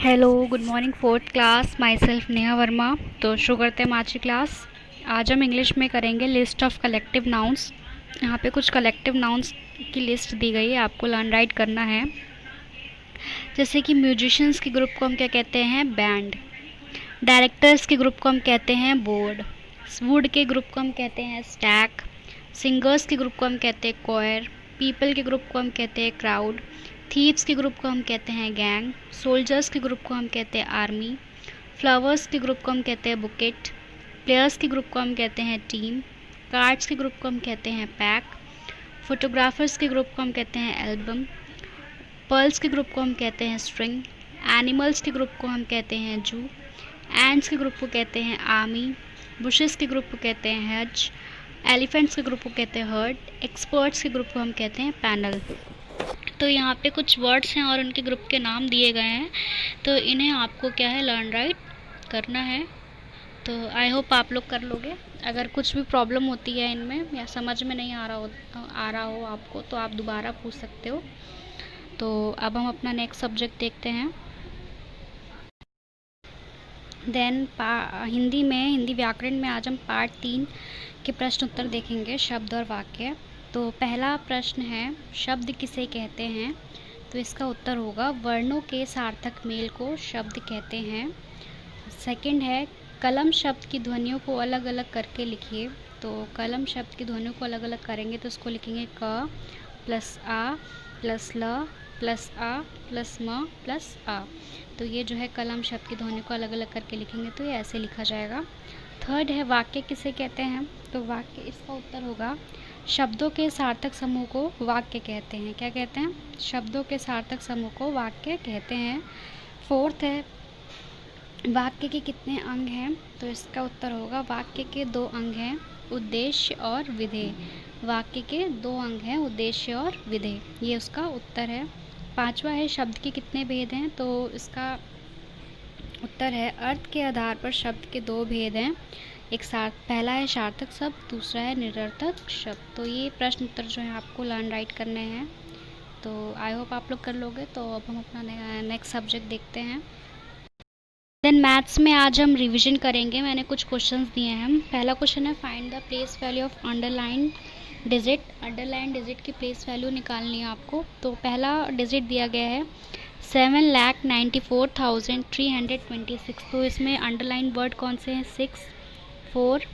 Hello, good morning fourth class. My self Neha Verma. तो शुरू करते हैं हम आज की क्लास। आज हम इंग्लिश में करेंगे लिस्ट ऑफ कलेक्टिव नाउन्स। यहाँ पे कुछ कलेक्टिव नाउन्स की लिस्ट दी गई है, आपको लर्न राइट करना है। जैसे कि म्यूजिशियंस के ग्रुप को हम क्या कहते हैं? बैंड। डायरेक्टर्स के ग्रुप को हम कहते हैं बोर्ड। वुड के ग्रुप को हम कहते हैं स्टैक। सिंगर्स के ग्रुप को हम कहते हैं कोयर। पीपल के ग्रुप को हम कहते हैं क्राउड। थीव्स के ग्रुप को हम कहते हैं गैंग। सोल्जर्स के ग्रुप को हम कहते हैं आर्मी। फ्लावर्स के ग्रुप को हम कहते हैं बुकेट। प्लेयर्स के ग्रुप को हम कहते हैं टीम। कार्ड्स के ग्रुप को हम कहते हैं पैक। फोटोग्राफर्स के ग्रुप को हम कहते हैं एल्बम। पर्ल्स के ग्रुप को हम कहते हैं स्ट्रिंग। एनिमल्स के ग्रुप को हम कहते हैं जू। एंड्स के ग्रुप को कहते हैं आर्मी। बुशेस के ग्रुप को कहते हैं हेज। एलिफेंट्स के ग्रुप को कहते हैं हर्ड। एक्सपर्ट्स के ग्रुप को हम कहते हैं पैनल। तो यहाँ पे कुछ वर्ड्स हैं और उनके ग्रुप के नाम दिए गए हैं, तो इन्हें आपको क्या है, लर्न राइट करना है। तो आई होप आप लोग कर लोगे। अगर कुछ भी प्रॉब्लम होती है इनमें या समझ में नहीं आ रहा हो आपको, तो आप दोबारा पूछ सकते हो। तो अब हम अपना नेक्स्ट सब्जेक्ट देखते हैं। देन हिंदी व्याकरण में आज हम पार्ट 3 के प्रश्न उत्तर देखेंगे, शब्द और वाक्य। तो पहला प्रश्न है, शब्द किसे कहते हैं? तो इसका उत्तर होगा वर्णों के सार्थक मेल को शब्द कहते हैं। सेकंड है, कलम शब्द की ध्वनियों को अलग अलग करके लिखिए। तो कलम शब्द की ध्वनियों को अलग अलग करेंगे तो इसको लिखेंगे क प्लस आ प्लस ल प्लस आ प्लस म प्लस आ। तो ये जो है कलम शब्द की ध्वनि को अलग अलग करके लिखेंगे तो ये ऐसे लिखा जाएगा। थर्ड है, वाक्य किसे कहते हैं? तो वाक्य, इसका उत्तर होगा शब्दों के सार्थक समूह को वाक्य कहते हैं। क्या कहते हैं? शब्दों के सार्थक समूह को वाक्य कहते हैं। फोर्थ है, वाक्य के कितने अंग हैं? तो इसका उत्तर होगा वाक्य के 2 अंग हैं, उद्देश्य और विधेय। वाक्य के 2 अंग हैं, उद्देश्य और विधेय, ये उसका उत्तर है। पांचवा है, शब्द के कितने भेद हैं? तो इसका उत्तर है अर्थ के आधार पर शब्द के 2 भेद हैं। पहला है सार्थक शब्द, दूसरा है निरर्थक शब्द। तो ये प्रश्न उत्तर जो है आपको लर्न राइट करने हैं। तो आई होप आप लोग कर लोगे। तो अब हम अपना नेक्स्ट सब्जेक्ट देखते हैं। देन मैथ्स में आज हम रिवीजन करेंगे। मैंने कुछ क्वेश्चंस दिए हैं। पहला क्वेश्चन है, find the place value of underline digit. Underline digit की प्लेस वैल्यू निकालनी है आपको। तो पहला डिजिट दिया गया है 7,94,326। तो इसमें अंडरलाइन वर्ड कौन से हैं? 6, 4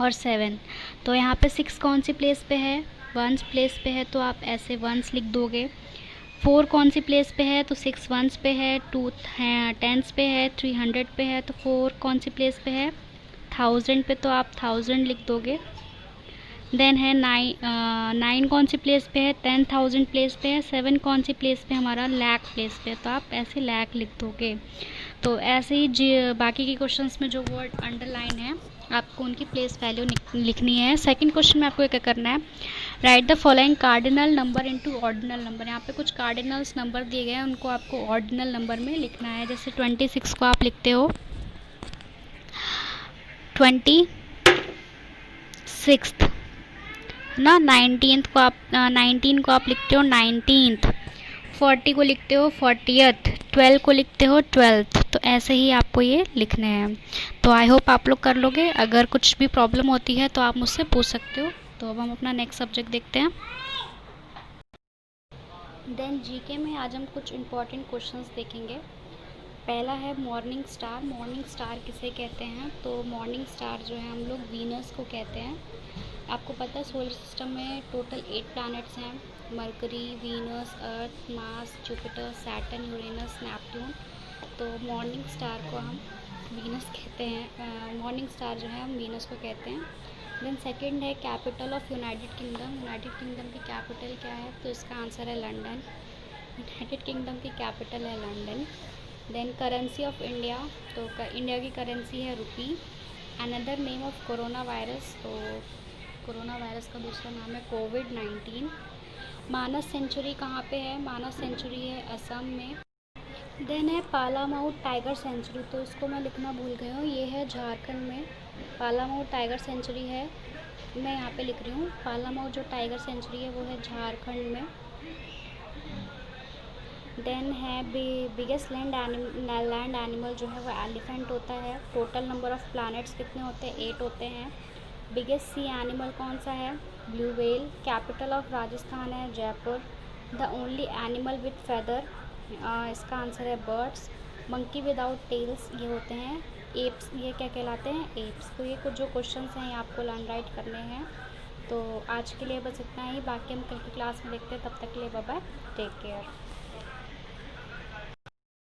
और 7। तो यहाँ पे 6 कौन सी प्लेस पे है? 1 प्लेस पे है, तो आप ऐसे 1 लिख दोगे। 4 कौन सी प्लेस पे है? तो 6 1 पे है, 2 है 10 पे है, 3 100 पे है। तो 4 कौन सी प्लेस पे है? 1000 पे, तो आप 1000 लिख दोगे। देन है 9 कौन सी प्लेस पे है? 10,000 प्लेस पे है। 7 कौन सी प्लेस पे? हमारा लाख प्लेस पे, तो आप ऐसे लाख लिख दोगे। तो ऐसे ही बाकी के क्वेश्चंस में जो वर्ड अंडरलाइन है आपको उनकी प्लेस वैल्यू लिखनी है। सेकंड क्वेश्चन में आपको क्या करना है, right the following cardinal number into ordinal number. यहाँ पे कुछ कार्डिनल्स नंबर दिए गए हैं, उनको आपको ऑर्डिनल नंबर में लिखना है। जैसे 26 को आप लिखते हो 26 ना। 19 को आप लिखते हो 19th। 40 को लिखते हो 40th। 12 को लिखते हो 12th। तो ऐसे ही आपको ये लिखने हैं। तो आई होप आप लोग कर लोगे। अगर कुछ भी प्रॉब्लम होती है तो आप मुझसे पूछ सकते हो। तो अब हम अपना नेक्स्ट सब्जेक्ट देखते हैं। देन जीके में आज हम कुछ इम्पॉर्टेंट क्वेश्चंस देखेंगे। पहला है मॉर्निंग स्टार। मॉर्निंग स्टार किसे कहते हैं? तो मॉर्निंग स्टार जो है हम लोग वीनस को कहते हैं। आपको पता है सोलर सिस्टम में टोटल 8 प्लैनेट्स हैं, Mercury, Venus, Earth, Mars, Jupiter, Saturn, Uranus, Neptune. तो मॉर्निंग स्टार को हम वीनस कहते हैं। मॉर्निंग स्टार जो है हम वीनस को कहते हैं। देन सेकंड है capital of United Kingdom. United Kingdom की कैपिटल क्या है? तो इसका आंसर है लंदन। यूनाइटेड किंगडम की कैपिटल है London. Then currency of India. तो इंडिया की करेंसी है rupee. Another name of corona virus. तो कोरोना वायरस का दूसरा नाम है कोविड-19। मानस सेंचुरी कहाँ पे है? मानस सेंचुरी है असम में। देन है पालामाऊ टाइगर सेंचुरी। तो इसको मैं लिखना भूल गई हूँ, ये है झारखंड में पालामाऊ टाइगर सेंचुरी है। मैं यहाँ पे लिख रही हूँ पालामाऊ जो टाइगर सेंचुरी है वो है झारखंड में। देन है बिगेस्ट लैंड एनिमल जो है वो एलिफेंट होता है। टोटल नंबर ऑफ प्लैनेट्स कितने होते हैं? 8 होते हैं। बिगेस्ट सी एनिमल कौन सा है? Blue whale. Capital of Rajasthan है Jaipur. The only animal with feather, इसका आंसर है बर्ड्स। मंकी विदाउट टेल्स ये होते हैं एप्स, ये क्या कहलाते हैं? एप्स। तो ये कुछ जो क्वेश्चंस हैं ये आपको लर्न राइट करने हैं। तो आज के लिए बस इतना ही, बाकी हम कल की क्लास में देखते हैं। तब तक के लिए बाय बाय, टेक केयर।